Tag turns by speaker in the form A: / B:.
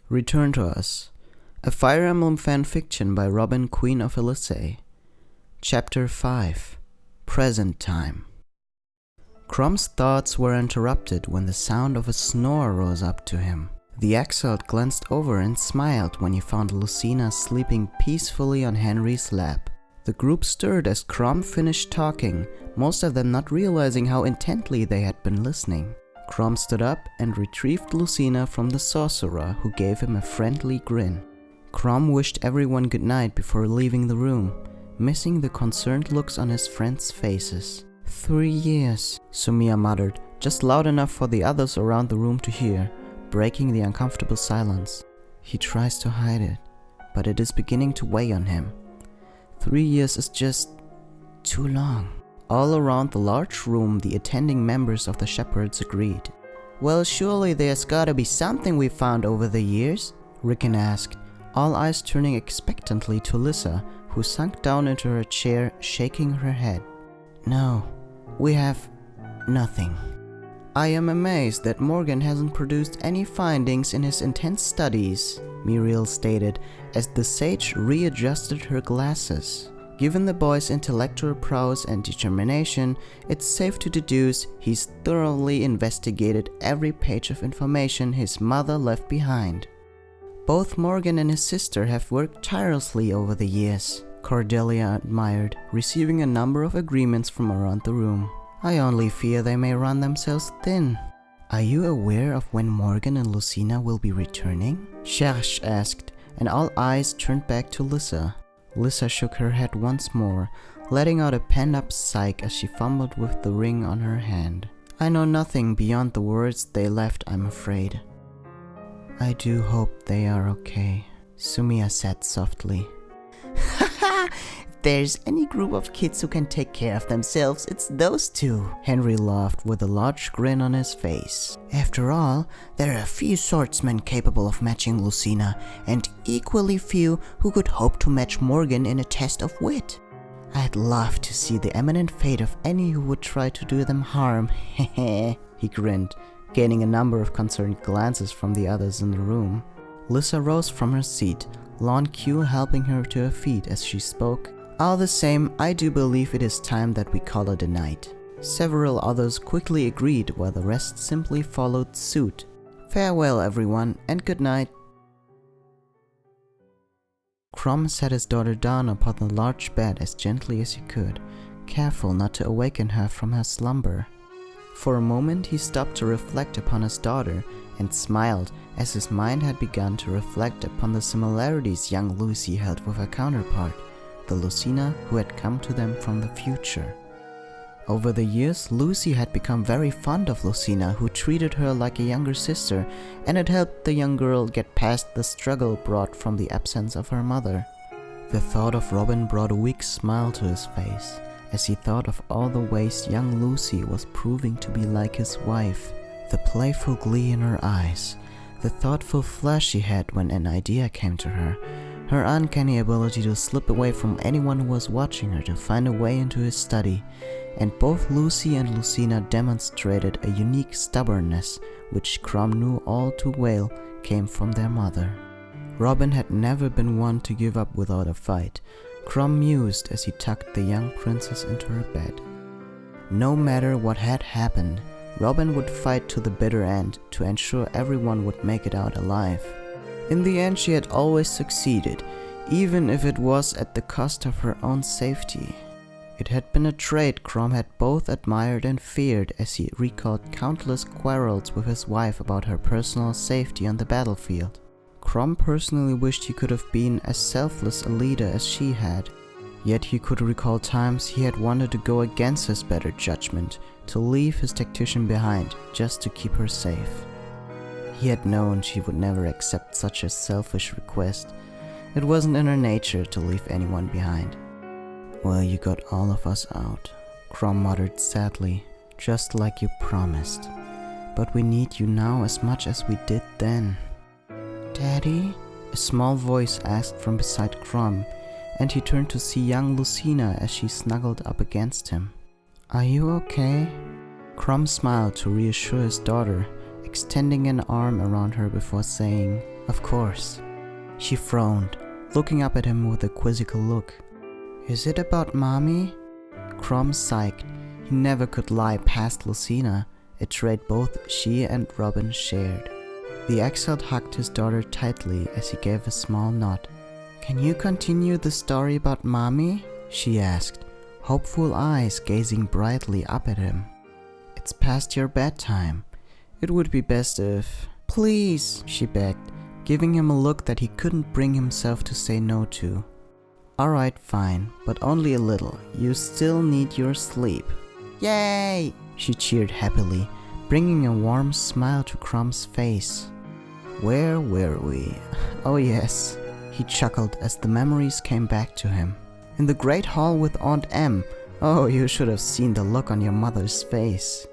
A: Return to Us, a Fire Emblem fanfiction by Robin, Queen of Ylisse. Chapter 5, Present Time. Crom's thoughts were interrupted when the sound of a snore rose up to him. The exiled glanced over and smiled when he found Lucina sleeping peacefully on Henry's lap. The group stirred as Crom finished talking, most of them not realizing how intently they had been listening. Crom stood up and retrieved Lucina from the sorcerer, who gave him a friendly grin. Crom wished everyone good night before leaving the room, missing the concerned looks on his friends' faces. 3 years, Sumia muttered, just loud enough for the others around the room to hear, breaking the uncomfortable silence. He tries to hide it, but it is beginning to weigh on him. 3 years is just too long. All around the large room, the attending members of the Shepherds agreed. Well, surely there's gotta be something we found over the years? Rickon asked, all eyes turning expectantly to Ylisse, who sunk down into her chair, shaking her head. No, we have nothing. I am amazed that Morgan hasn't produced any findings in his intense studies, Muriel stated, as the sage readjusted her glasses. Given the boy's intellectual prowess and determination, it's safe to deduce he's thoroughly investigated every page of information his mother left behind. Both Morgan and his sister have worked tirelessly over the years, Cordelia admired, receiving a number of agreements from around the room. I only fear they may run themselves thin. Are you aware of when Morgan and Lucina will be returning? Cherche asked, and all eyes turned back to Ylisse. Ylisse shook her head once more, letting out a pent-up sigh as she fumbled with the ring on her hand. I know nothing beyond the words they left, I'm afraid. I do hope they are okay, Sumia said softly. Haha! If there's any group of kids who can take care of themselves, it's those two, Henry laughed with a large grin on his face. After all, there are few swordsmen capable of matching Lucina, and equally few who could hope to match Morgan in a test of wit. I'd love to see the imminent fate of any who would try to do them harm, hehe, he grinned, gaining a number of concerned glances from the others in the room. Ylisse rose from her seat, Lon Q helping her to her feet as she spoke. All the same, I do believe it is time that we call it a night. Several others quickly agreed while the rest simply followed suit. Farewell everyone, and good night. Crom set his daughter down upon the large bed as gently as he could, careful not to awaken her from her slumber. For a moment he stopped to reflect upon his daughter and smiled as his mind had begun to reflect upon the similarities young Lucy held with her counterpart, the Lucina who had come to them from the future. Over the years, Lucy had become very fond of Lucina, who treated her like a younger sister, and had helped the young girl get past the struggle brought from the absence of her mother. The thought of Robin brought a weak smile to his face, as he thought of all the ways young Lucy was proving to be like his wife, the playful glee in her eyes, the thoughtful flash she had when an idea came to her, her uncanny ability to slip away from anyone who was watching her to find a way into his study, and both Lucy and Lucina demonstrated a unique stubbornness which Crom knew all too well came from their mother. Robin had never been one to give up without a fight, Crom mused as he tucked the young princess into her bed. No matter what had happened, Robin would fight to the bitter end to ensure everyone would make it out alive. In the end, she had always succeeded, even if it was at the cost of her own safety. It had been a trait Crom had both admired and feared as he recalled countless quarrels with his wife about her personal safety on the battlefield. Crom personally wished he could have been as selfless a leader as she had, yet he could recall times he had wanted to go against his better judgment, to leave his tactician behind just to keep her safe. He had known she would never accept such a selfish request. It wasn't in her nature to leave anyone behind. Well, you got all of us out, Crom muttered sadly, just like you promised. But we need you now as much as we did then. Daddy? A small voice asked from beside Crom, and he turned to see young Lucina as she snuggled up against him. Are you okay? Crom smiled to reassure his daughter, extending an arm around her before saying, Of course. She frowned, looking up at him with a quizzical look. Is it about mommy? Crom sighed. He never could lie past Lucina, a trait both she and Robin shared. The exiled hugged his daughter tightly as he gave a small nod. Can you continue the story about mommy? She asked, hopeful eyes gazing brightly up at him. It's past your bedtime. It would be best if... Please, she begged, giving him a look that he couldn't bring himself to say no to. Alright, fine, but only a little. You still need your sleep. Yay! She cheered happily, bringing a warm smile to Crom's face. Where were we? Oh yes, he chuckled as the memories came back to him. In the great hall with Aunt Em. Oh, you should have seen the look on your mother's face.